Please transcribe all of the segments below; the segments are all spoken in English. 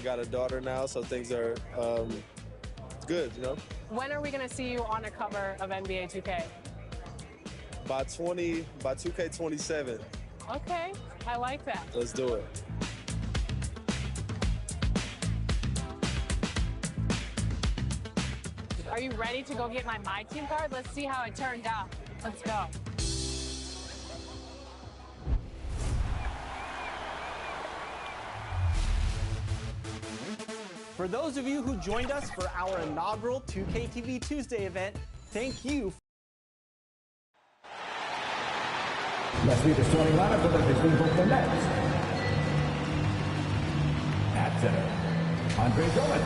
got a daughter now, so things are good, you know. When are we going to see you on a cover of NBA 2K? By 2K27. Okay, I like that. Let's do it. Are you ready to go get my team card? Let's see how it turned out. Let's go. For those of you who joined us for our inaugural 2K TV Tuesday event, thank you. Let's meet the starting lineup for the visiting Brooklyn Nets. At center, Andre Drummond.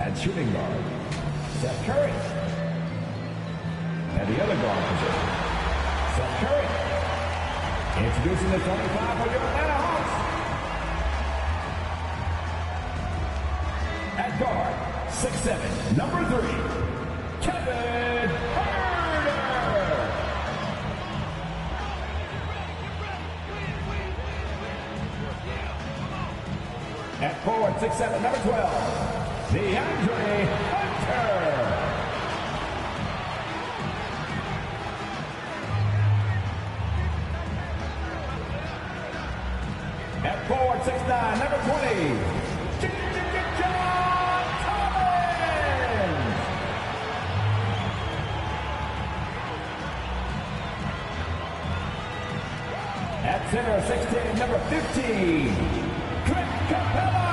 At shooting guard, Seth Curry. At the other guard position, Seth Curry. Introducing the 25 for your Atlanta Hawks. At guard, 6'7", number 3, Kevin Huerter. At forward, 6'7", number 12, DeAndre Hunter. At forward, 6'9", number 20, John Collins. At center, 16, number 15, Clint Capella.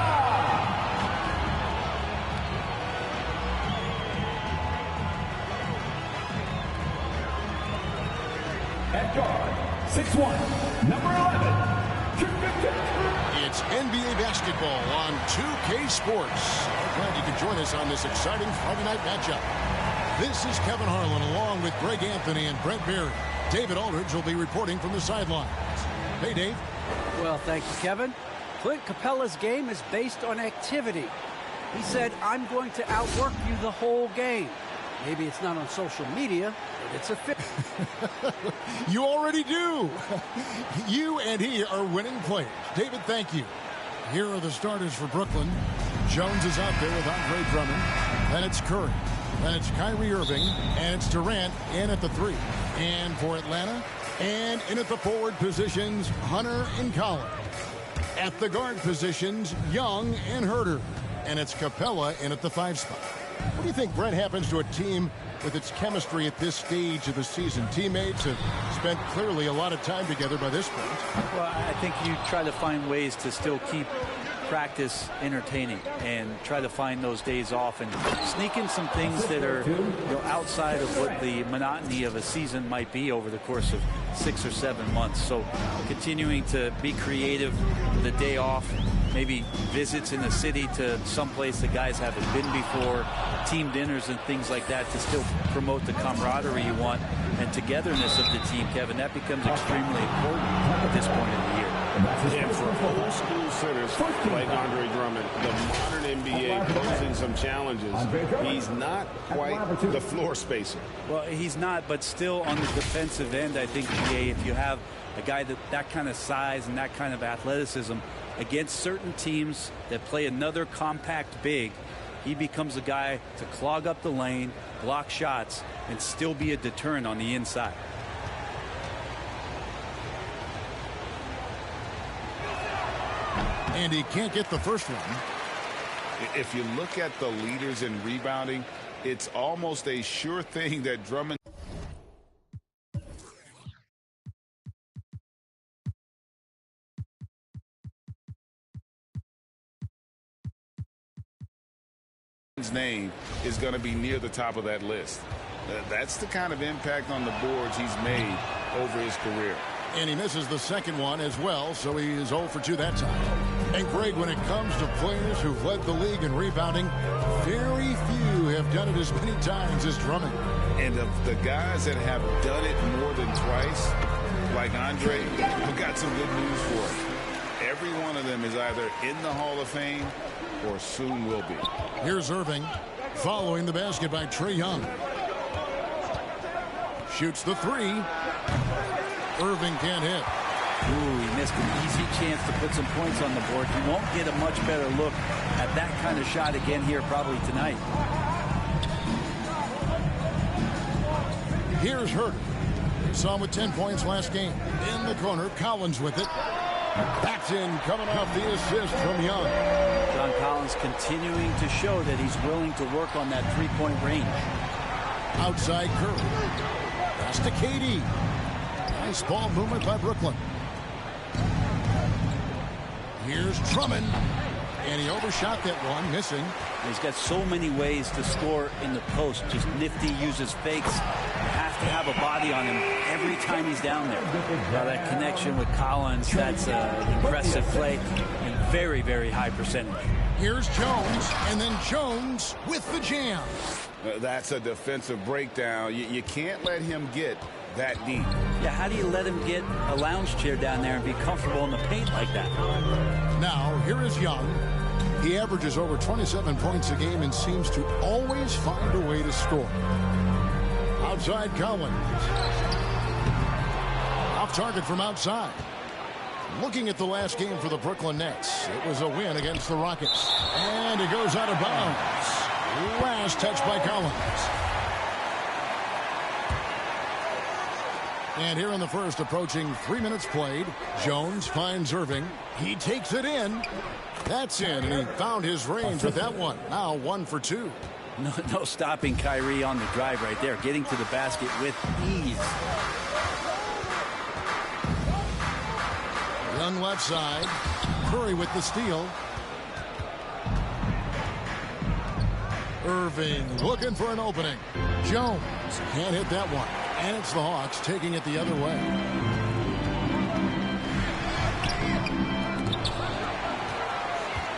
At guard, 6'1", number 11, It's NBA basketball on 2K Sports. We're glad you could join us on this exciting Friday night matchup. This is Kevin Harlan along with Greg Anthony and Brent Berry. David Aldridge will be reporting from the sidelines. Hey, Dave. Well, thank you, Kevin. Clint Capella's game is based on activity. He said, I'm going to outwork you the whole game. Maybe it's not on social media, but it's a fit. You already do. You and he are winning players. David, thank you. Here are the starters for Brooklyn. Jones is out there with Andre Drummond. Then it's Curry. Then it's Kyrie Irving. And it's Durant in at the 3. And for Atlanta, and in at the forward positions, Hunter and Collins. At the guard positions, Young and Huerter. And it's Capella in at the 5 spot. What do you think, Brent, happens to a team with its chemistry at this stage of the season? Teammates have spent clearly a lot of time together by this point. Well, I think you try to find ways to still keep practice entertaining and try to find those days off and sneak in some things that are outside of what the monotony of a season might be over the course of 6 or 7 months. So continuing to be creative the day off, maybe visits in the city to someplace the guys haven't been before, team dinners and things like that to still promote the camaraderie you want and togetherness of the team, Kevin. That becomes extremely important at this point in the year. And for old school centers like Andre Drummond, the modern NBA posing some challenges. He's not quite the floor spacer. Well, he's not, but still on the defensive end, I think, if you have a guy that kind of size and that kind of athleticism against certain teams that play another compact big, he becomes a guy to clog up the lane, block shots, and still be a deterrent on the inside. And he can't get the first one. If you look at the leaders in rebounding, it's almost a sure thing that Drummond name is going to be near the top of that list. That's the kind of impact on the boards he's made over his career. And he misses the second one as well, so he is 0 for 2 that time. And Greg, when it comes to players who've led the league in rebounding, very few have done it as many times as Drummond. And of the guys that have done it more than twice, like Andre, we've got some good news for him. Every one of them is either in the Hall of Fame or soon will be. Here's Irving following the basket by Trey Young. Shoots the 3. Irving can't hit. Ooh, he missed an easy chance to put some points on the board. He won't get a much better look at that kind of shot again here probably tonight. Here's Herter. We saw him with 10 points last game. In the corner, Collins with it. That's in, coming off the assist from Young. John Collins continuing to show that he's willing to work on that three-point range. Outside Curry. Pass to KD. Nice ball movement by Brooklyn. Here's Drummond. And he overshot that one, missing. He's got so many ways to score in the post. Just nifty, uses fakes. You have to have a body on him every time he's down there. Now that connection with Collins, that's an impressive play and very, very high percentage. Here's Jones, and then Jones with the jam. That's a defensive breakdown. You can't let him get that deep. Yeah, how do you let him get a lounge chair down there and be comfortable in the paint like that? Now, here is Young. He averages over 27 points a game and seems to always find a way to score. Outside Collins. Off target from outside. Looking at the last game for the Brooklyn Nets, it was a win against the Rockets. And it goes out of bounds. Last touch by Collins. And here in the first, approaching 3 minutes played, Jones finds Irving. He takes it in. That's in, and he found his range with that one. Now 1 for 2. No stopping Kyrie on the drive right there. Getting to the basket with ease. Young left side. Curry with the steal. Irving looking for an opening. Jones can't hit that one. And it's the Hawks taking it the other way.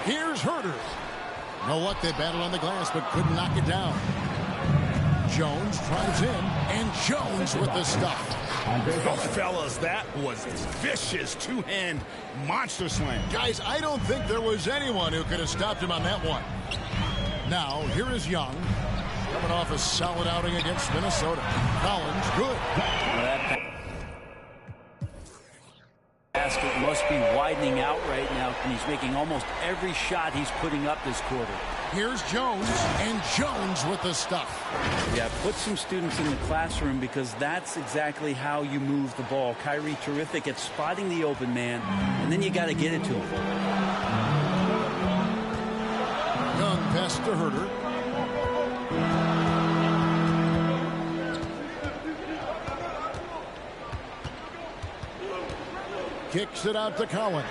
Here's Herter. No luck, they battled on the glass, but couldn't knock it down. Jones drives in, and Jones with the stuff. Oh, fellas, that was vicious two-hand monster slam. Guys, I don't think there was anyone who could have stopped him on that one. Now, here is Young. Coming off a solid outing against Minnesota. Collins, good. That basket must be widening out right now, and he's making almost every shot he's putting up this quarter. Here's Jones, and Jones with the stuff. Yeah, put some students in the classroom because that's exactly how you move the ball. Kyrie terrific at spotting the open man, and then you got to get it to him. Young pass to Herter. Kicks it out to Collins.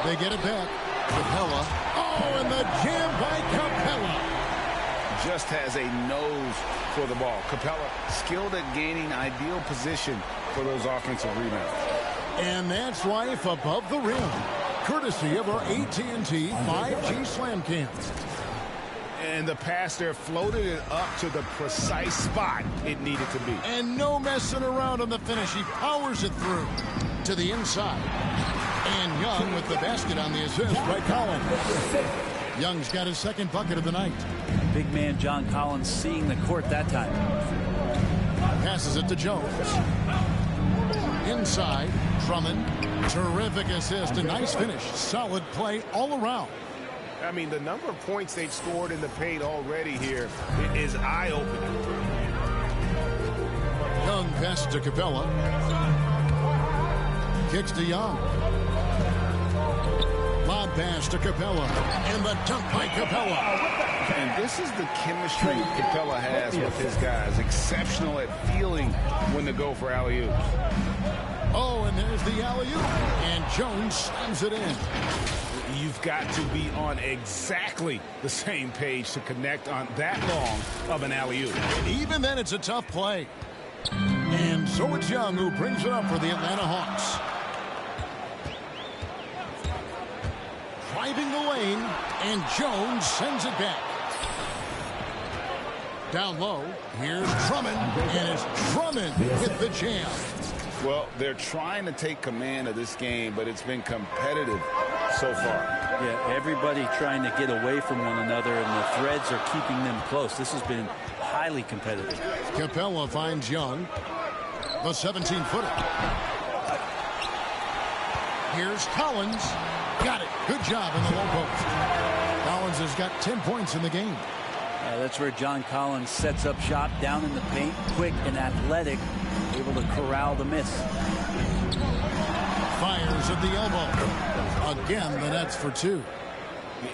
They get it back. Capella. Oh, and the jam by Capella. Just has a nose for the ball. Capella skilled at gaining ideal position for those offensive rebounds. And that's life above the rim. Courtesy of our AT&T 5G Slam Cam. And the pass there floated it up to the precise spot it needed to be. And no messing around on the finish. He powers it through to the inside. And Young with the basket on the assist by Collins. Young's got his second bucket of the night. Big man John Collins seeing the court that time. Passes it to Jones. Inside, Drummond. Terrific assist. A nice finish. Solid play all around. I mean, the number of points they've scored in the paint already here is eye-opening. Young passes to Capella. Kicks to Young. Lob pass to Capella. And the dunk by Capella. And this is the chemistry Capella has with his guys. Exceptional at feeling when to go for alley-oops. Oh, and there's the alley-oop. And Jones slams it in. You've got to be on exactly the same page to connect on that long of an alley-oop. And even then, it's a tough play. And so it's Young who brings it up for the Atlanta Hawks. Driving the lane, and Jones sends it back. Down low, here's Drummond, and it's Drummond with the jam. Well, they're trying to take command of this game, but it's been competitive so far. Yeah, everybody trying to get away from one another, and the threads are keeping them close. This has been highly competitive. Capella finds Young. the 17-footer. Here's Collins. Got it. Good job in the low post. Collins has got 10 points in the game. That's where John Collins sets up shop down in the paint, quick and athletic, able to corral the miss. Fires at the elbow. Again, the Nets for 2.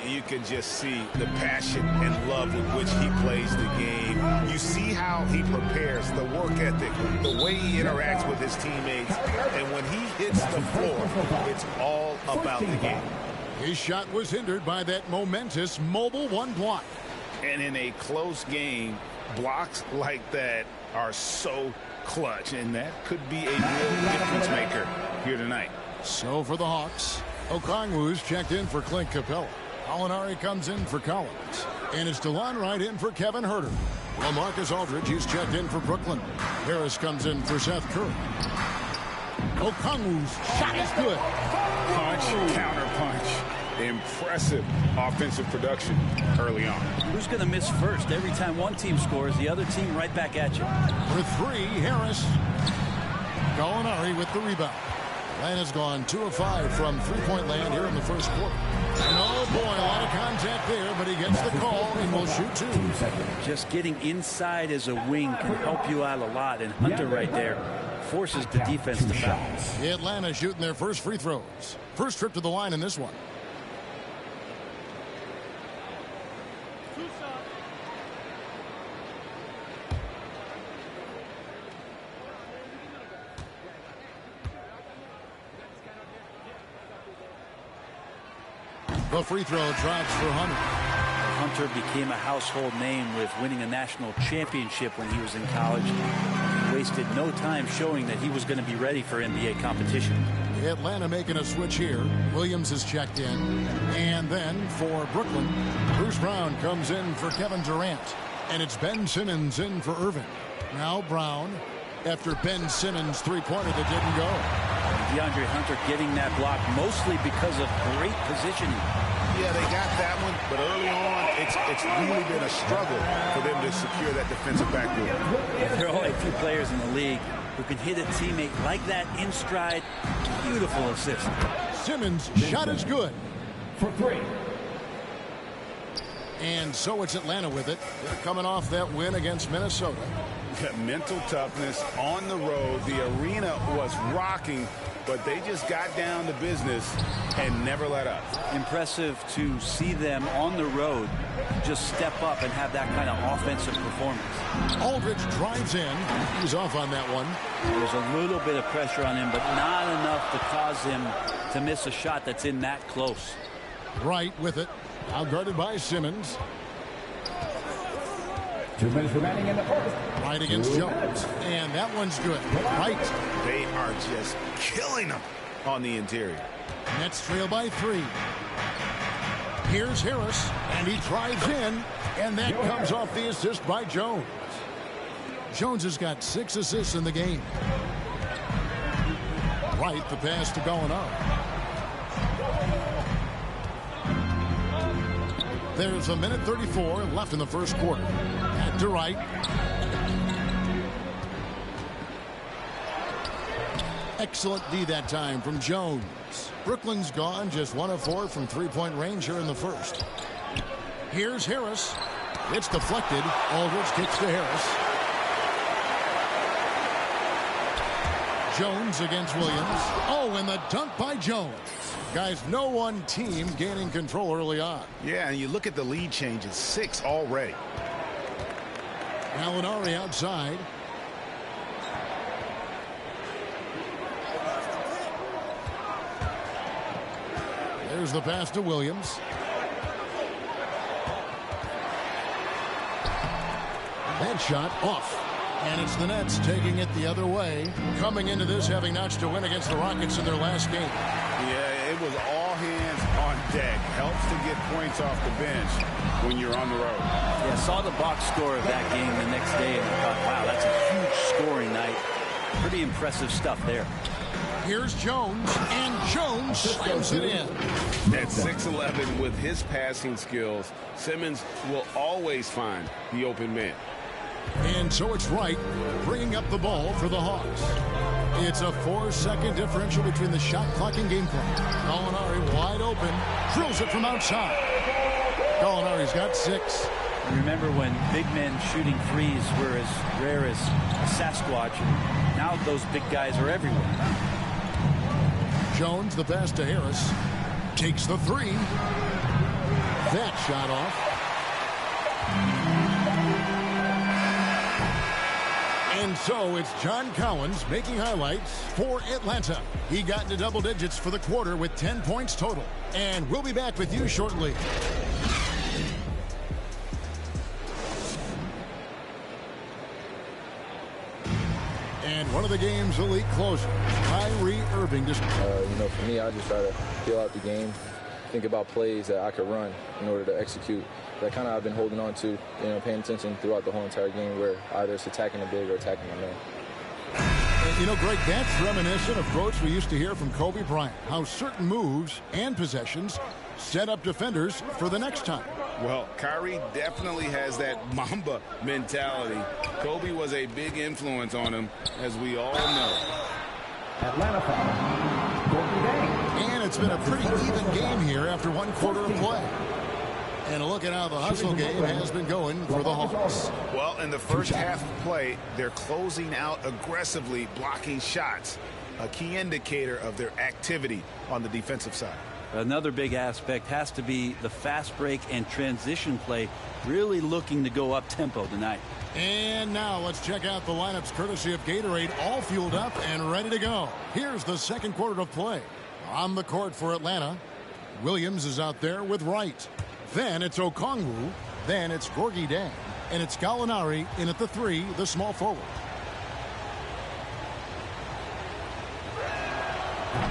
You can just see the passion and love with which he plays the game. You see how he prepares, the work ethic, the way he interacts with his teammates. And when he hits the floor, it's all about the game. His shot was hindered by that momentous mobile one block. And in a close game, blocks like that are so clutch. And that could be a real difference maker here tonight. So for the Hawks, Okongwu's checked in for Clint Capella. Alinari comes in for Collins. And it's DeLon Wright in for Kevin Huerter. LaMarcus Aldridge, he's checked in for Brooklyn. Harris comes in for Seth Curry. Okongwu's shot is good. Punch, counter punch. Impressive offensive production early on. Who's going to miss first? Every time one team scores, the other team right back at you. For 3, Harris. Gallinari with the rebound. Atlanta's gone 2 of 5 from three-point land here in the first quarter. And oh boy, a lot of contact there, but he gets the call and will shoot 2. Just getting inside as a wing can help you out a lot, and Hunter right there forces the defense to foul. Atlanta shooting their first free throws. First trip to the line in this one. The free throw drops for Hunter. Hunter became a household name with winning a national championship when he was in college. He wasted no time showing that he was going to be ready for NBA competition. Atlanta making a switch here. Williams is checked in. And then for Brooklyn, Bruce Brown comes in for Kevin Durant. And it's Ben Simmons in for Irving. Now Brown after Ben Simmons' three-pointer that didn't go. DeAndre Hunter getting that block mostly because of great positioning. Yeah, they got that one, but early on, it's really been a struggle for them to secure that defensive backboard. There are only a few players in the league who can hit a teammate like that in stride. Beautiful assist. Simmons' shot is good. For 3. And so it's Atlanta with it. They're coming off that win against Minnesota. Mental toughness on the road. The arena was rocking, but they just got down to business and never let up. Impressive to see them on the road just step up and have that kind of offensive performance. Aldridge drives in. He's off on that one. There's a little bit of pressure on him, but not enough to cause him to miss a shot that's in that close. Wright with it. Now guarded by Simmons. 2 minutes remaining in the first. Wright against Jones. And that one's good. Wright. They are just killing them on the interior. Nets trail by 3. Here's Harris. And he drives in. And that comes off the assist by Jones. Jones has got 6 assists in the game. Wright, the pass to Gallinari. There's a minute 34 left in the first quarter. Back to Wright. Excellent D that time from Jones. Brooklyn's gone just 1 of 4 from three-point range here in the first. Here's Harris. It's deflected. Aldridge kicks to Harris. Jones against Williams. Oh, and the dunk by Jones. Guys, no one team gaining control early on. Yeah, and you look at the lead changes, 6 already. Gallinari outside. There's the pass to Williams. That shot off. And it's the Nets taking it the other way. Coming into this having notched a win against the Rockets in their last game. Yeah, it was all hands on deck. Helps to get points off the bench when you're on the road. Yeah, saw the box score of that game the next day and thought, wow, that's a huge scoring night. Pretty impressive stuff there. Here's Jones, and Jones slams it in. At 6'11", with his passing skills, Simmons will always find the open man. And so it's Wright bringing up the ball for the Hawks. It's a 4-second differential between the shot clock and game clock. Gallinari wide open, drills it from outside. Gallinari's got 6. Remember when big men shooting threes were as rare as a Sasquatch, and now those big guys are everywhere. Jones, the pass to Harris, takes the 3. That shot off. And so it's John Collins making highlights for Atlanta. He got into double digits for the quarter with 10 points total. And we'll be back with you shortly. And one of the game's elite closers, Kyrie Irving. For me, I just try to feel out the game, think about plays that I could run in order to execute. That kind of I've been holding on to, paying attention throughout the whole entire game, where either it's attacking the big or attacking the man. And, Greg, that's reminiscent of quotes we used to hear from Kobe Bryant, how certain moves and possessions set up defenders for the next time. Well, Kyrie definitely has that Mamba mentality. Kobe was a big influence on him, as we all know. Atlanta foul. And it's been a pretty even game here after one quarter of play. And a look at how the hustle game has been going for the Hawks. Well, in the first half of play, they're closing out aggressively, blocking shots, a key indicator of their activity on the defensive side. Another big aspect has to be the fast break and transition play, really looking to go up tempo tonight. And now let's check out the lineups courtesy of Gatorade, all fueled up and ready to go. Here's the second quarter of play. On the court for Atlanta, Williams is out there with Wright. Then it's Okongwu. Then it's Gorgui Dieng. And it's Gallinari in at the 3, the small forward.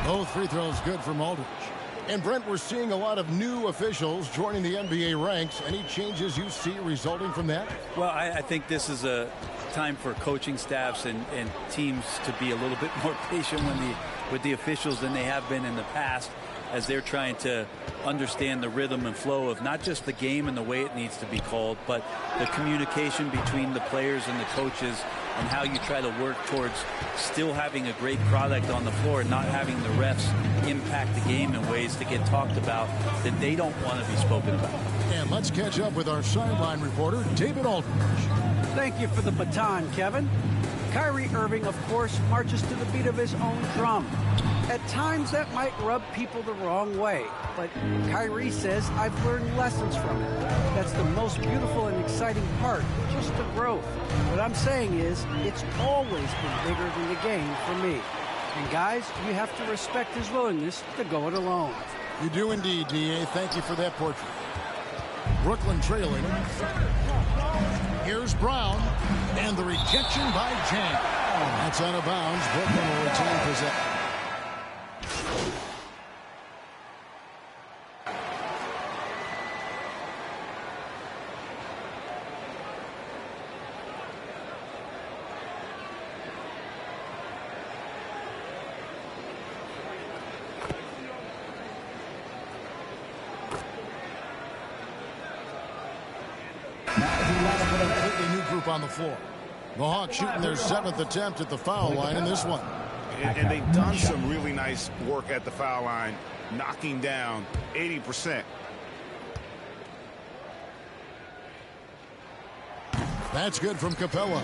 Both free throws good from Aldridge. And Brent, we're seeing a lot of new officials joining the NBA ranks. Any changes you see resulting from that? Well, I think this is a time for coaching staffs and teams to be a little bit more patient with the officials than they have been in the past, as they're trying to understand the rhythm and flow of not just the game and the way it needs to be called, but the communication between the players and the coaches, and how you try to work towards still having a great product on the floor and not having the refs impact the game in ways to get talked about that they don't want to be spoken about. And let's catch up with our sideline reporter, David Aldridge. Thank you for the baton, Kevin. Kyrie Irving, of course, marches to the beat of his own drum. At times, that might rub people the wrong way, but Kyrie says, I've learned lessons from it. That's the most beautiful and exciting part, just the growth. What I'm saying is, it's always been bigger than the game for me. And guys, you have to respect his willingness to go it alone. You do indeed, D.A. Thank you for that portrait. Brooklyn trailing. Here's Brown, and the rejection by Chang. That's out of bounds. Brooklyn will retain possession. Completely new group on the floor. The Hawks shooting their 7th attempt at the foul line in this one. And they've done some really nice work at the foul line, knocking down 80%. That's good from Capella.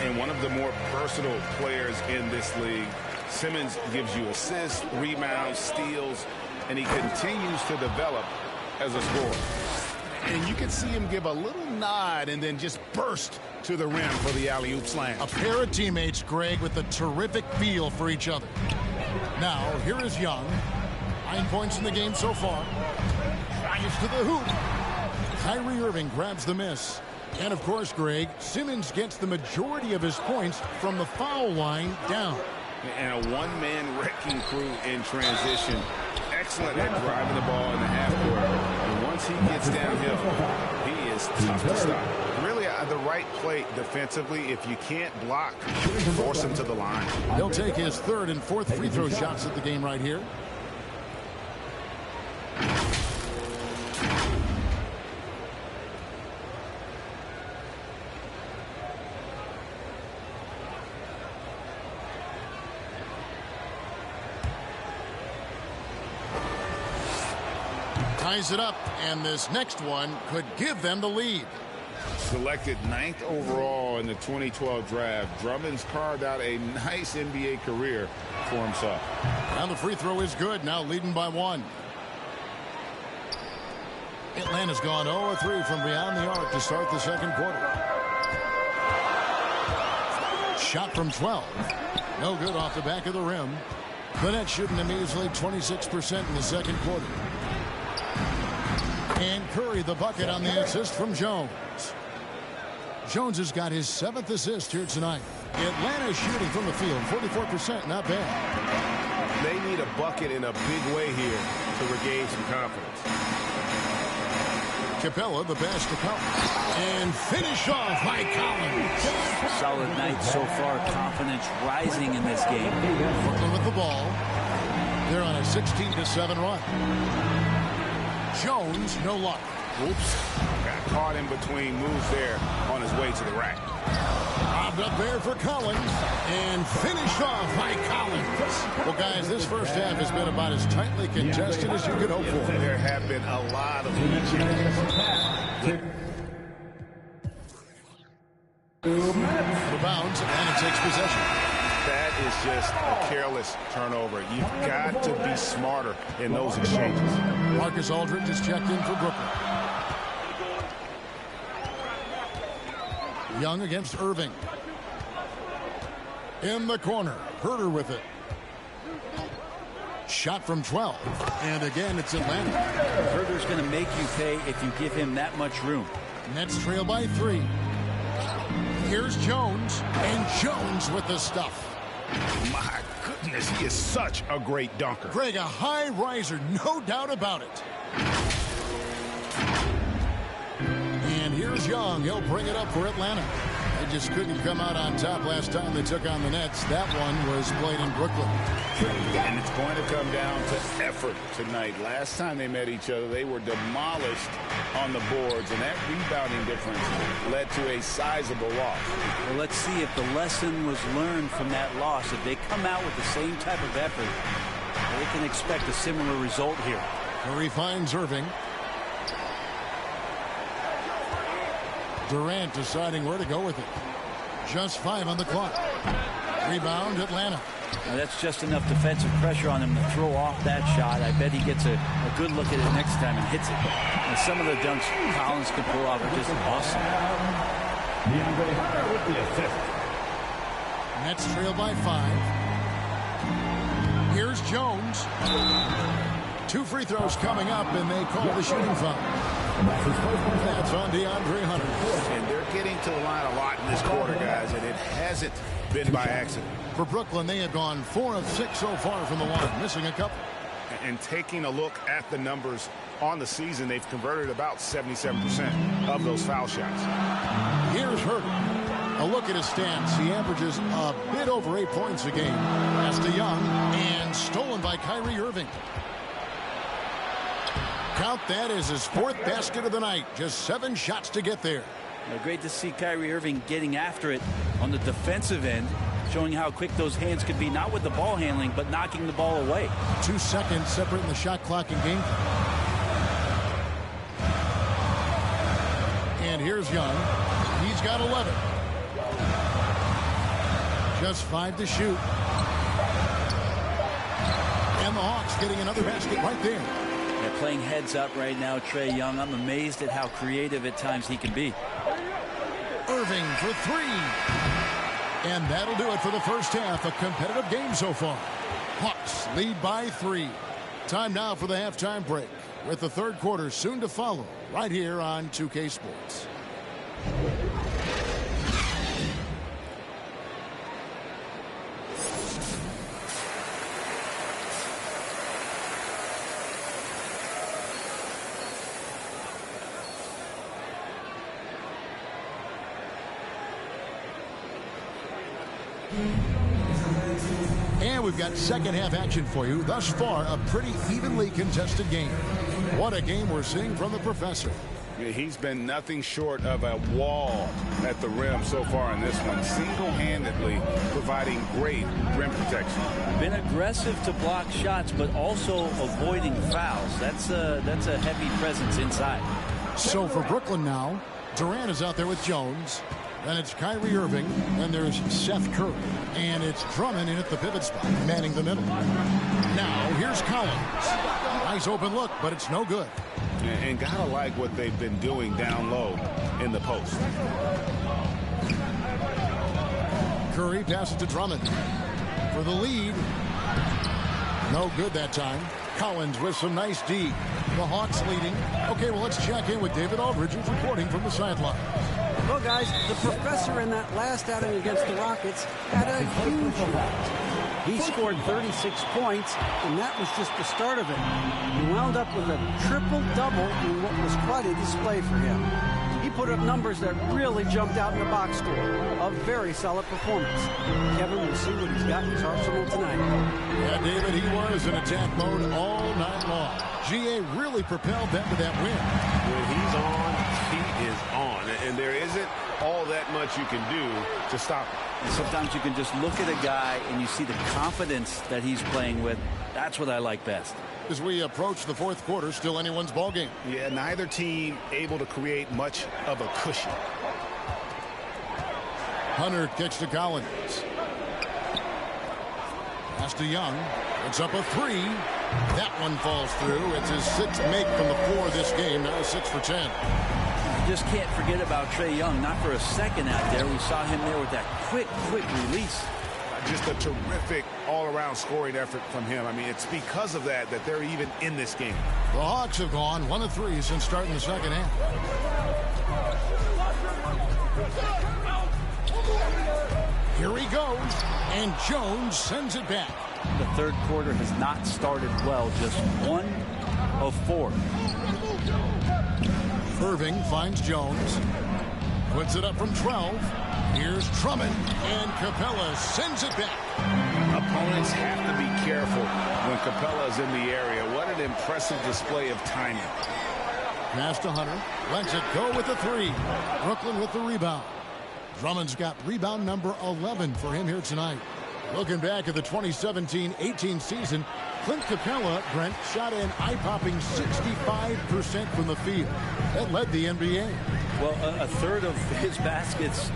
And one of the more versatile players in this league. Simmons gives you assists, rebounds, steals, and he continues to develop as a scorer. And you can see him give a little nod and then just burst to the rim for the alley-oop slam. A pair of teammates, Greg, with a terrific feel for each other. Now, here is Young. 9 points in the game so far. Drives to the hoop. Kyrie Irving grabs the miss. And, of course, Greg, Simmons gets the majority of his points from the foul line down. And a one-man wrecking crew in transition. Excellent at driving the ball in the half court. And once he gets downhill, he is tough to stop. Really, the right play defensively. If you can't block, force him to the line. He'll take his 3rd and 4th free throw shots at the game right here. ties it up, and this next one could give them the lead. Selected 9th overall in the 2012 draft, Drummond's carved out a nice NBA career for himself. And the free throw is good, now leading by 1. Atlanta's gone 0-3 from beyond the arc to start the second quarter. Shot from 12. No good off the back of the rim. The Nets shooting a measly 26% in the second quarter. And Curry the bucket on the assist from Jones. Jones has got his 7th assist here tonight. Atlanta shooting from the field 44%, not bad. They need a bucket in a big way here to regain some confidence. Capella the pass to Collins. And finish off by Collins. Solid night so far. Confidence rising in this game. Brooklyn with the ball. They're on a 16-7 run. Jones, no luck. Oops. Got caught in between moves there on his way to the rack. Bobbed up there for Collins. And finished off by Collins. Well, guys, this first half has been about as tightly contested as you could hope for. There have been a lot of Rebounds, and it takes possession. That is just a careless turnover. You've got to be smarter in those exchanges. Marcus Aldridge is checked in for Brooklyn. Young against Irving. In the corner. Herter with it. Shot from 12. And again, it's Atlanta. Herter's going to make you pay if you give him that much room. Nets trail by 3. Here's Jones. And Jones with the stuff. My goodness, he is such a great dunker. Greg, a high riser, no doubt about it. And here's Young. He'll bring it up for Atlanta. They just couldn't come out on top last time they took on the Nets. That one was played in Brooklyn. And it's going to come down to effort tonight. Last time they met each other, they were demolished on the boards, and that rebounding difference led to a sizable loss. Well, let's see if the lesson was learned from that loss. If they come out with the same type of effort, they can expect a similar result here. Curry finds Irving. Durant deciding where to go with it. Just 5 on the clock. Rebound, Atlanta. Now that's just enough defensive pressure on him to throw off that shot. I bet he gets a good look at it next time and hits it. And some of the dunks Collins can pull off are just awesome. Nets trail by 5. Here's Jones. 2 free throws coming up, and they call the shooting foul. That's on DeAndre Hunter. And they're getting to the line a lot in this quarter, guys, and it hasn't been by accident. For Brooklyn, they have gone 4 of 6 so far from the line, missing a couple. And taking a look at the numbers on the season, they've converted about 77% of those foul shots. Here's Herter. A look at his stats. He averages a bit over 8 points a game. Pass to Young, and stolen by Kyrie Irving. Count that as his 4th basket of the night. Just 7 shots to get there. Well, great to see Kyrie Irving getting after it on the defensive end, showing how quick those hands could be, not with the ball handling, but knocking the ball away. 2 seconds separating the shot clock and game. And here's Young. He's got 11. Just 5 to shoot. And the Hawks getting another basket right there. Yeah, playing heads up right now, Trey Young. I'm amazed at how creative at times he can be. Irving for 3. And that'll do it for the first half. A competitive game so far. Hawks lead by 3. Time now for the halftime break, with the third quarter soon to follow right here on 2K Sports. And we've got second half action for you. Thus far, a pretty evenly contested game. What a game we're seeing from the professor. He's been nothing short of a wall at the rim so far in this one, single-handedly providing great rim protection. Been aggressive to block shots, but also avoiding fouls. That's a heavy presence inside. So for Brooklyn now, Durant is out there with Jones. Then it's Kyrie Irving. Then there's Seth Curry. And it's Drummond in at the pivot spot, manning the middle. Now, here's Collins. Nice open look, but it's no good. And gotta like what they've been doing down low in the post. Curry passes to Drummond for the lead. No good that time. Collins with some nice D. The Hawks leading. Okay, well, let's check in with David Aldridge, who's reporting from the sideline. Well, guys, the professor in that last outing against the Rockets had a huge night. He scored 36 points, and that was just the start of it. He wound up with a triple-double in what was quite a display for him. He put up numbers that really jumped out in the box score. A very solid performance. Kevin will see what he's got in his arsenal tonight. Yeah, David, he was in attack mode all night long. GA really propelled them to that win. When he's on, he is on. And there isn't all that much you can do to stop him. And sometimes you can just look at a guy and you see the confidence that he's playing with. That's what I like best. As we approach the fourth quarter, still anyone's ball game. Yeah, neither team able to create much of a cushion. Hunter kicks to Collins. Pass to Young. It's up a three. That one falls through. It's his sixth make from the floor this game. Now 6 for 10. You just can't forget about Trey Young. Not for a second out there. We saw him there with that quick release. Just a terrific all-around scoring effort from him. I mean, it's because of that they're even in this game. The Hawks have gone 1 of 3 since starting the second half. Here he goes, and Jones sends it back. The third quarter has not started well. Just 1 of 4. Irving finds Jones. Puts it up from 12. Here's Drummond, and Capella sends it back. Opponents have to be careful when Capella's in the area. What an impressive display of timing. Pass to Hunter. Lets it go with the 3. Brooklyn with the rebound. Drummond's got rebound number 11 for him here tonight. Looking back at the 2017-18 season, Clint Capella, Brent, shot an eye-popping 65% from the field. That led the NBA. Well, a third of his baskets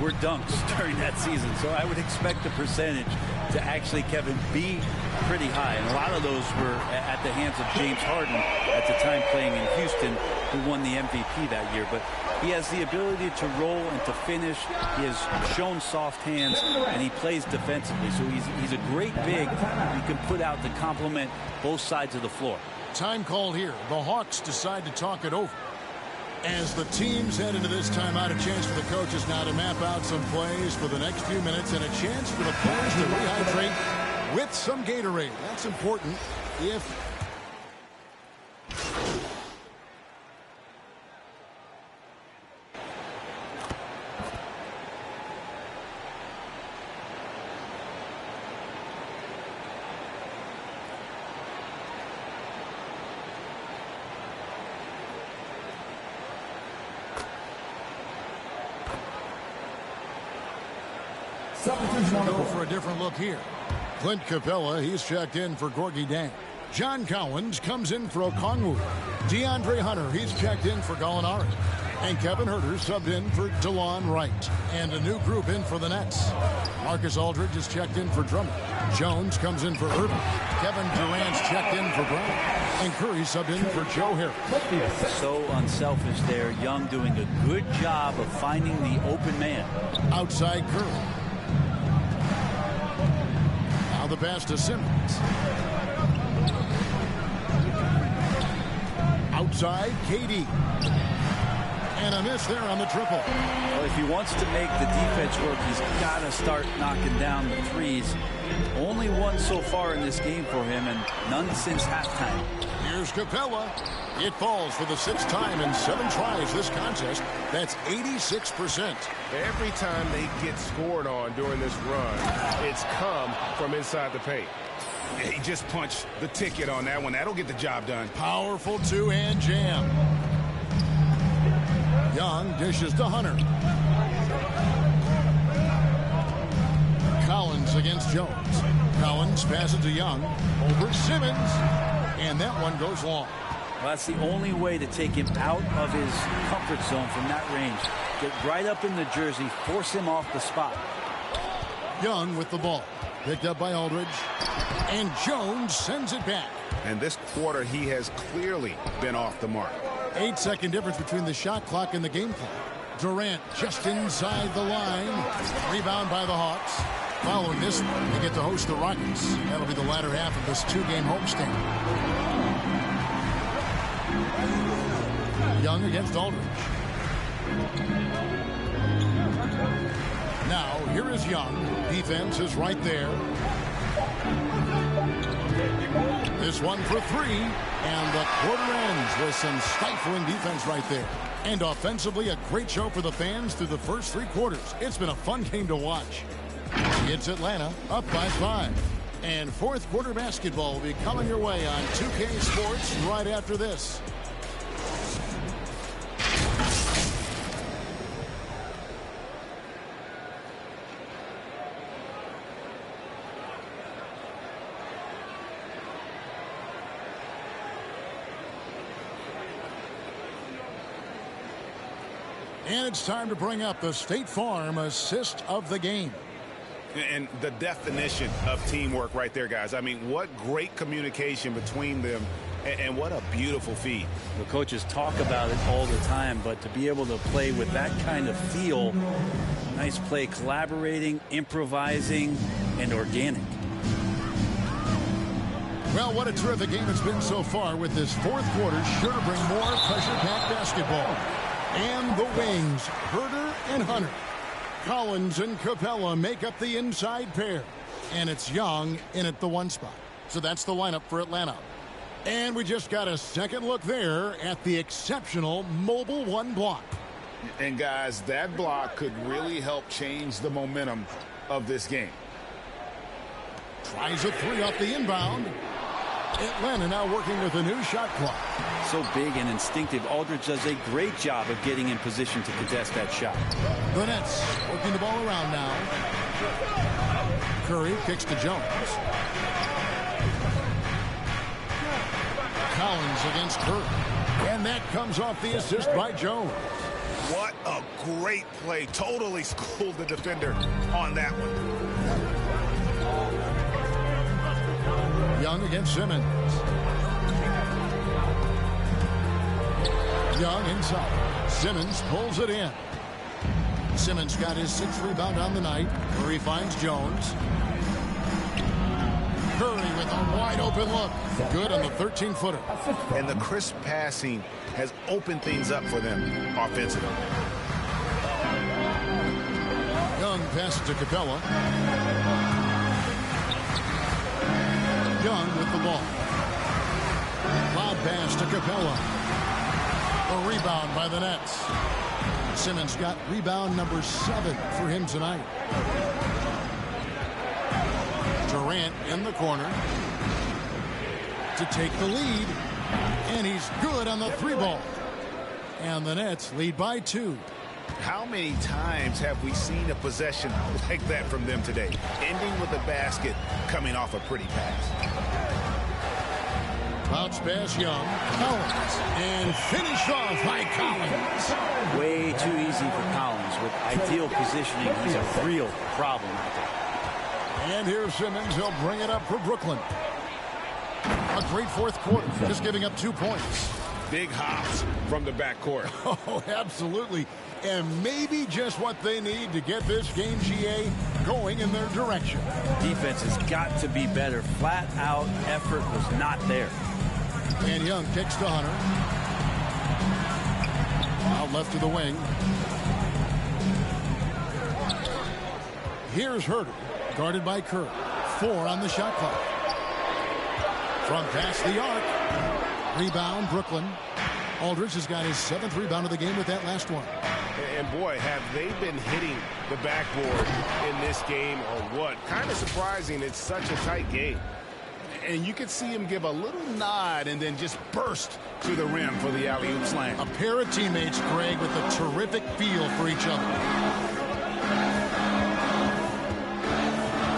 were dunks during that season, so I would expect the percentage to actually, Kevin, be pretty high. And a lot of those were at the hands of James Harden at the time playing in Houston, who won the MVP that year. But he has the ability to roll and to finish. He has shown soft hands, and he plays defensively. So he's a great big you can put out to complement both sides of the floor. Time called here. The Hawks decide to talk it over. As the teams head into this timeout, a chance for the coaches now to map out some plays for the next few minutes and a chance for the players to rehydrate with some Gatorade. That's important if go for a different look here. Clint Capella, he's checked in for Gorgie Dang. John Collins comes in for Okongwu. DeAndre Hunter, he's checked in for Gallinari. And Kevin Huerter subbed in for DeLon Wright. And a new group in for the Nets. Marcus Aldridge is checked in for Drummond. Jones comes in for Irving. Kevin Durant's checked in for Brown. And Curry subbed in for Joe Harris. So unselfish there. Young doing a good job of finding the open man. Outside Curry. Now the pass to Simmons. Outside, KD. And a miss there on the triple. Well, if he wants to make the defense work, he's got to start knocking down the threes. Only one so far in this game for him, and none since halftime. Here's Capella. It falls for the 6th time in 7 tries this contest. That's 86%. Every time they get scored on during this run, it's come from inside the paint. He just punched the ticket on that one. That'll get the job done. Powerful two-hand jam. Young dishes to Hunter. Collins against Jones. Collins passes to Young. Over Simmons. And that one goes long. Well, that's the only way to take him out of his comfort zone from that range. Get right up in the jersey, force him off the spot. Young with the ball. Picked up by Aldridge. And Jones sends it back. And this quarter, he has clearly been off the mark. 8-second difference between the shot clock and the game clock. Durant just inside the line. Rebound by the Hawks. Following this, they get to host the Rockets. That'll be the latter half of this two-game homestand. Young against Aldridge. Now, here is Young. Defense is right there. This one for three. And the quarter ends with some stifling defense right there. And offensively, a great show for the fans through the first three quarters. It's been a fun game to watch. It's Atlanta up by 5. And fourth quarter basketball will be coming your way on 2K Sports right after this. And it's time to bring up the State Farm assist of the game. And the definition of teamwork right there, guys. I mean, what great communication between them, and what a beautiful feed. The coaches talk about it all the time, but to be able to play with that kind of feel, nice play, collaborating, improvising, and organic. Well, what a terrific game it's been so far, with this fourth quarter sure to bring more pressure-packed basketball. And the wings, Herter and Hunter. Collins and Capella make up the inside pair. And it's Young in at the one spot. So that's the lineup for Atlanta. And we just got a second look there at the exceptional mobile one block. And guys, that block could really help change the momentum of this game. Tries a three off the inbound. Atlanta now working with a new shot clock. So big and instinctive, Aldridge does a great job of getting in position to contest that shot. The Nets working the ball around now. Curry kicks to Jones. Collins against Curry. And that comes off the assist by Jones. What a great play. Totally schooled the defender on that one. Young against Simmons. Young inside. Simmons pulls it in. Simmons got his 6th rebound on the night. Curry finds Jones. Curry with a wide open look. Good on the 13-footer. And the crisp passing has opened things up for them offensively. Young passes to Capella. Young with the ball. Lob pass to Capella. A rebound by the Nets. Simmons got rebound number 7 for him tonight. Durant in the corner to take the lead. And he's good on the 3-ball. And the Nets lead by 2. How many times have we seen a possession like that from them today? Ending with a basket, coming off a pretty pass. Bounce pass Young. Collins. And finished off by Collins. Way too easy for Collins. With ideal positioning, he's a real problem out there. And here's Simmons. He'll bring it up for Brooklyn. A great fourth quarter. Just giving up 2 points. Big hops from the backcourt. Oh, absolutely. And maybe just what they need to get this game, GA, going in their direction. Defense has got to be better. Flat out effort was not there. And Young kicks to Hunter. Out left to the wing. Here's Herter, guarded by Curry. 4 on the shot clock. From past the arc. Rebound, Brooklyn. Aldridge has got his 7th rebound of the game with that last one. And boy, have they been hitting the backboard in this game or what? Kind of surprising. It's such a tight game. And you could see him give a little nod and then just burst to the rim for the alley-oop slam. A pair of teammates, Greg, with a terrific feel for each other.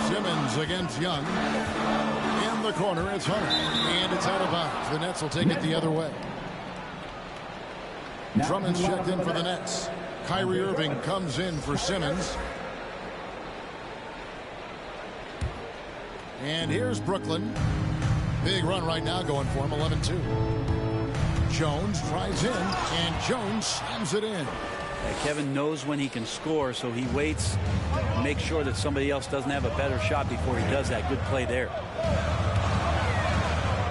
Simmons against Young. In the corner, it's Hunter. And it's out of bounds. The Nets will take it the other way. Drummond's checked in for the Nets. Kyrie Irving comes in for Simmons. And here's Brooklyn. Big run right now going for him, 11-2. Jones drives in, and Jones slams it in. Kevin knows when he can score, so he waits and makes sure that somebody else doesn't have a better shot before he does that. Good play there.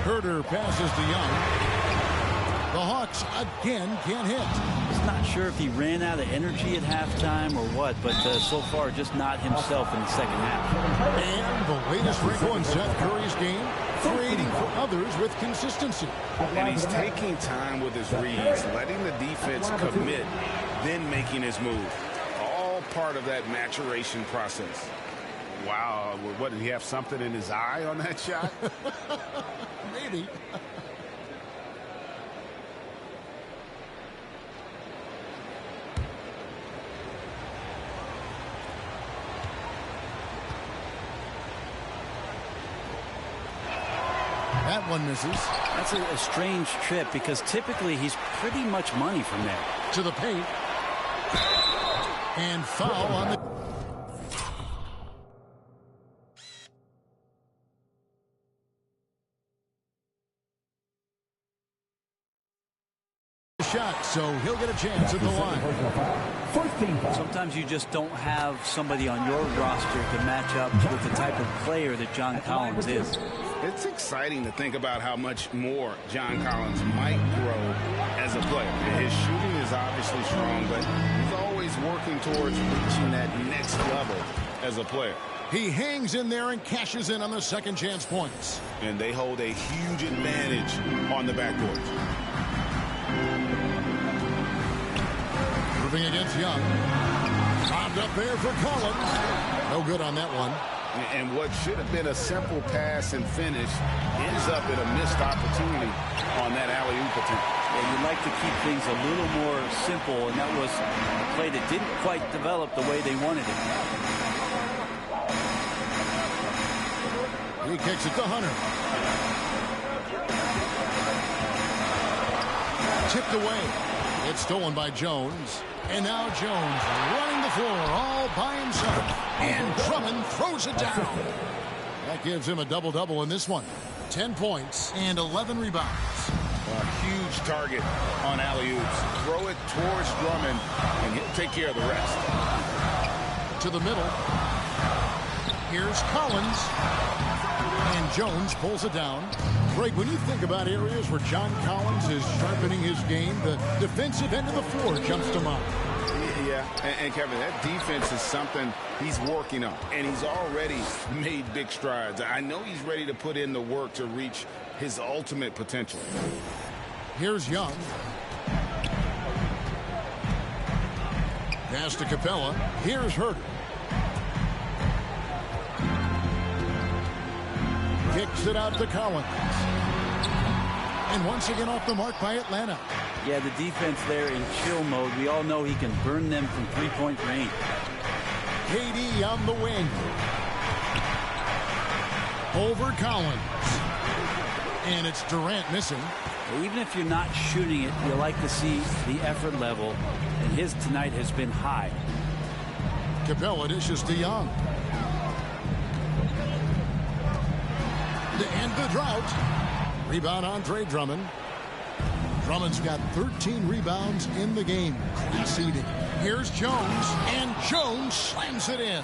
Herter passes to Young. The Hawks again can't hit. He's not sure if he ran out of energy at halftime or what, but so far just not himself in the second half. And the latest wrinkle in Seth Curry's game, creating for others with consistency. And he's taking time with his reads, letting the defense commit, then making his move. All part of that maturation process. Wow, what, did he have something in his eye on that shot? Maybe. That one misses. That's a strange trip because typically he's pretty much money from there. To the paint. And foul on the... shot, so he'll get a chance at the line. Sometimes you just don't have somebody on your roster to match up with the type of player that John Collins is. It's exciting to think about how much more John Collins might grow as a player. His shooting is obviously strong, but he's always working towards reaching that next level as a player. He hangs in there and cashes in on the second chance points. And they hold a huge advantage on the backcourt. Moving against Young. Bombed up there for Collins. No good on that one. And what should have been a simple pass and finish ends up in a missed opportunity on that alley-oop attempt. Yeah, you'd like to keep things a little more simple, and that was a play that didn't quite develop the way they wanted it. He kicks it to Hunter. Tipped away. It's stolen by Jones. And now Jones running the floor all by himself. And Drummond throws it down. That gives him a double-double in this one. 10 points and 11 rebounds. A huge target on alley-oops. Throw it towards Drummond, and he'll take care of the rest. To the middle. Here's Collins. And Jones pulls it down. Greg, when you think about areas where John Collins is sharpening his game, the defensive end of the floor jumps to mind. Yeah, and Kevin, that defense is something he's working on, and he's already made big strides. I know he's ready to put in the work to reach his ultimate potential. Here's Young. Pass to Capella. Here's Herter. Kicks it out to Collins. And once again off the mark by Atlanta. Yeah, the defense there in chill mode. We all know he can burn them from three-point range. KD on the wing. Over Collins. And it's Durant missing. Even if you're not shooting it, you like to see the effort level. And his tonight has been high. Capella dishes to Young. To end the drought. Rebound on Trey Drummond. Drummond's got 13 rebounds in the game. Class eating. Here's Jones, and Jones slams it in.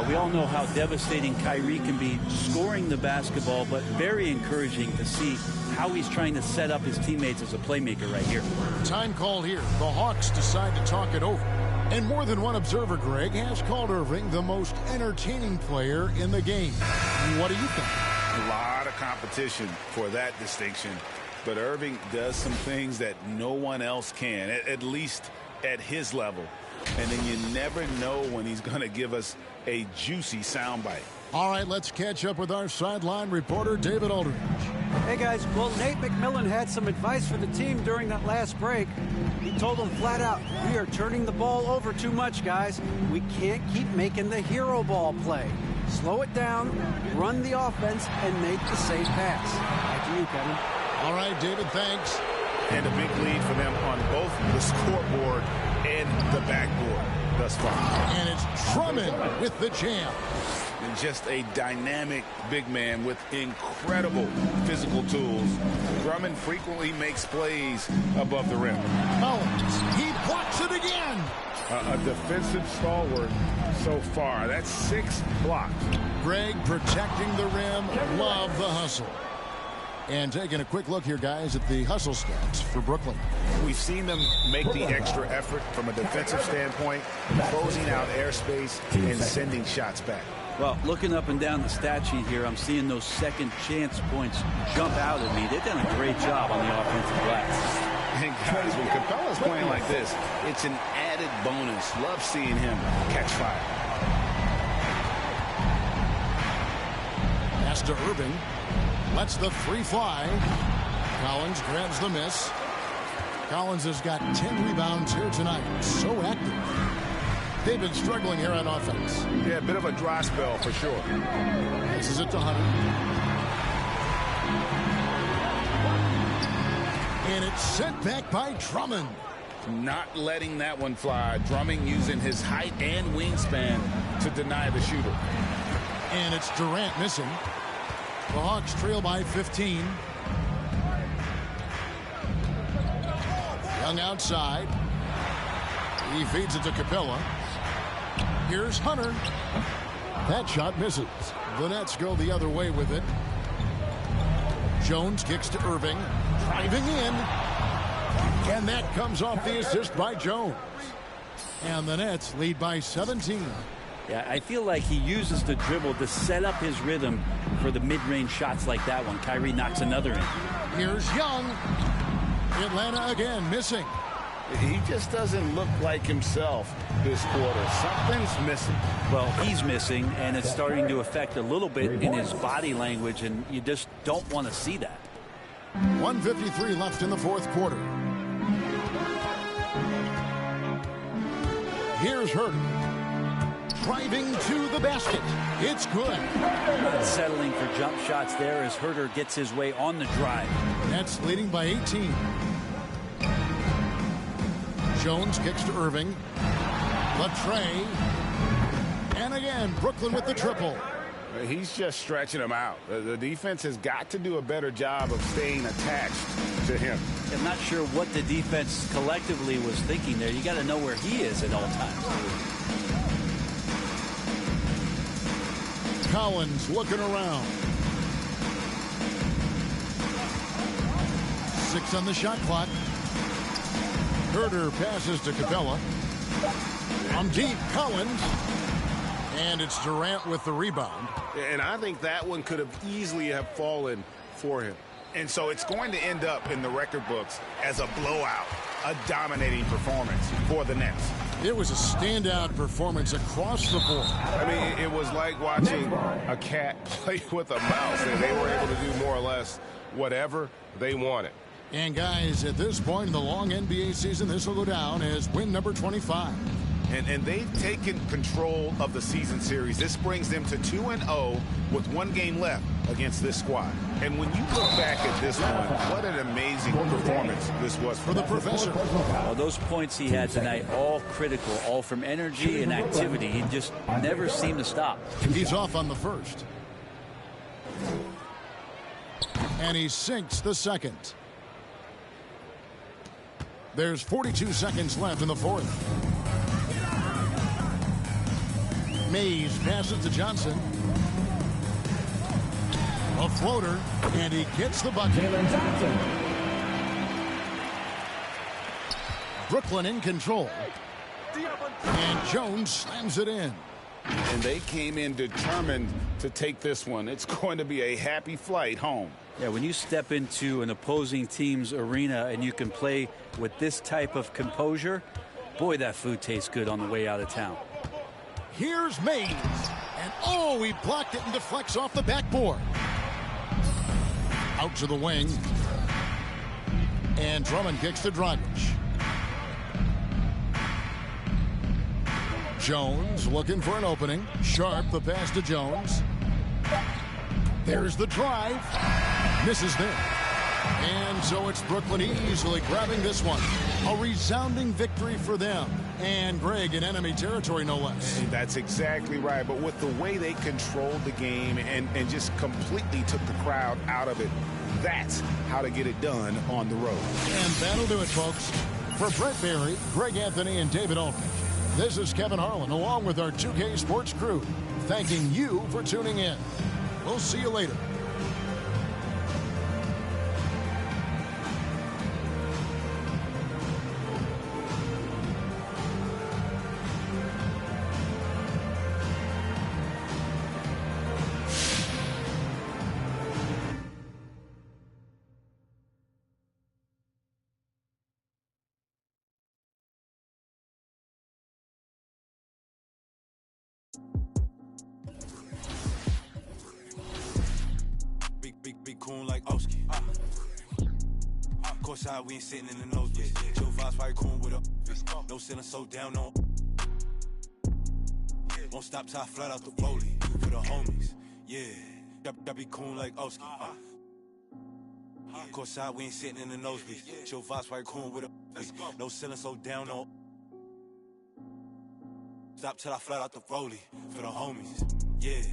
We all know how devastating Kyrie can be scoring the basketball, but very encouraging to see how he's trying to set up his teammates as a playmaker right here. Time call here. The Hawks decide to talk it over. And more than one observer, Greg, has called Irving the most entertaining player in the game. What do you think? A lot of competition for that distinction. But Irving does some things that no one else can, at least at his level. and then you never know when he's going to give us a juicy soundbite. All right, let's catch up with our sideline reporter, David Aldridge. Hey, guys. Well, Nate McMillan had some advice for the team during that last break. He told them flat out, we are turning the ball over too much, guys. We can't keep making the hero ball play. Slow it down, run the offense, and make the safe pass. Back to you, Kevin. All right, David, thanks. And a big lead for them on both the scoreboard and the backboard thus far. And it's Drummond with the jam. And just a dynamic big man with incredible physical tools. Drummond frequently makes plays above the rim. Collins, he blocks it again. A defensive stalwart so far. That's 6 blocks. Greg protecting the rim. Love the hustle. And taking a quick look here, guys, at the hustle stats for Brooklyn. We've seen them make the extra effort from a defensive standpoint, closing out airspace and sending shots back. Well, looking up and down the stat sheet here, I'm seeing those second chance points jump out at me. They've done a great job on the offensive glass. And guys, when Capella's playing like this, it's an added bonus. Love seeing him catch fire. Pass to Irving. Lets the three fly. Collins grabs the miss. Collins has got 10 rebounds here tonight. So active. They've been struggling here on offense. Yeah, a bit of a dry spell for sure. Passes it to Hunter. And it's sent back by Drummond. Not letting that one fly. Drummond using his height and wingspan to deny the shooter. And it's Durant missing. The Hawks trail by 15. Young outside. He feeds it to Capella. Here's Hunter. That shot misses. The Nets go the other way with it. Jones kicks to Irving. Driving in. And that comes off the assist by Jones. And the Nets lead by 17. Yeah, I feel like he uses the dribble to set up his rhythm for the mid-range shots like that one. Kyrie knocks another in. Here's Young. Atlanta again missing. He just doesn't look like himself this quarter. Something's missing. Well, he's missing, and it's starting to affect a little bit in his body language, and you just don't want to see that. 1:53 left in the fourth quarter. Here's Herter. Driving to the basket. It's good. Not settling for jump shots there as Herter gets his way on the drive. Nets leading by 18. Jones kicks to Irving. Trey. And again, Brooklyn with the triple. He's just stretching him out. The defense has got to do a better job of staying attached to him. I'm not sure what the defense collectively was thinking there. You got to know where he is at all times. Collins looking around. 6 on the shot clock. Herter passes to Capella. From deep, Collins. And it's Durant with the rebound. And I think that one could have easily have fallen for him. And so it's going to end up in the record books as a blowout, a dominating performance for the Nets. It was a standout performance across the board. I mean, it was like watching a cat play with a mouse, and they were able to do more or less whatever they wanted. And guys, at this point in the long NBA season, this will go down as win number 25. And they've taken control of the season series. This brings them to 2-0 with 1 game left against this squad. And when you look back at this one, what an amazing performance this was for the professor. Well, those points he had tonight, all critical, all from energy and activity. He just never seemed to stop. He's off on the first. And he sinks the second. There's 42 seconds left in the fourth. Mays passes to Johnson. A floater, and he gets the bucket. Brooklyn in control. And Jones slams it in. And they came in determined to take this one. It's going to be a happy flight home. Yeah, when you step into an opposing team's arena and you can play with this type of composure, Boy, that food tastes good on the way out of town. Here's Mays. And oh, he blocked it and deflects off the backboard. Out to the wing. And Drummond kicks to Dragic. Jones looking for an opening. Sharp the pass to Jones. There's the drive. Misses there. And so it's Brooklyn easily grabbing this one. A resounding victory for them. And Greg in enemy territory, no less. And that's exactly right. But with the way they controlled the game and just completely took the crowd out of it, that's how to get it done on the road. And that'll do it, folks. For Brett Barry, Greg Anthony, and David Aldridge, this is Kevin Harlan, along with our 2K Sports crew, thanking you for tuning in. We'll see you later. Big coon like Oski. Course side, we ain't sitting in the nosebleeds. Chill vibes, probably coon with a no ceiling, so down on. Won't stop till I flat out the rollie for the homies. Yeah, that be coon like Oski. Course side, we ain't sitting in the nosebleeds. Chill vibes, probably coon with a no ceiling, so down on. Stop till I flat out the rollie for the homies. Yeah.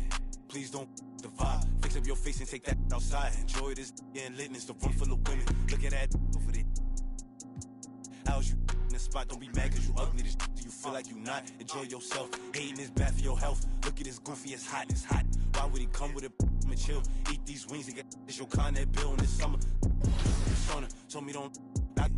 Please don't the vibe. Fix up your face and take that outside. Enjoy this and litness. The room full of women. Looking at over the how's you in the spot. Don't be mad cause you ugly. This do you feel like you not? Enjoy yourself. Hating is bad for your health. Look at this goofy, it's hot, it's hot. Why would he come with a chill? Eat these wings and get this your Connet bill in this summer. Told me don't not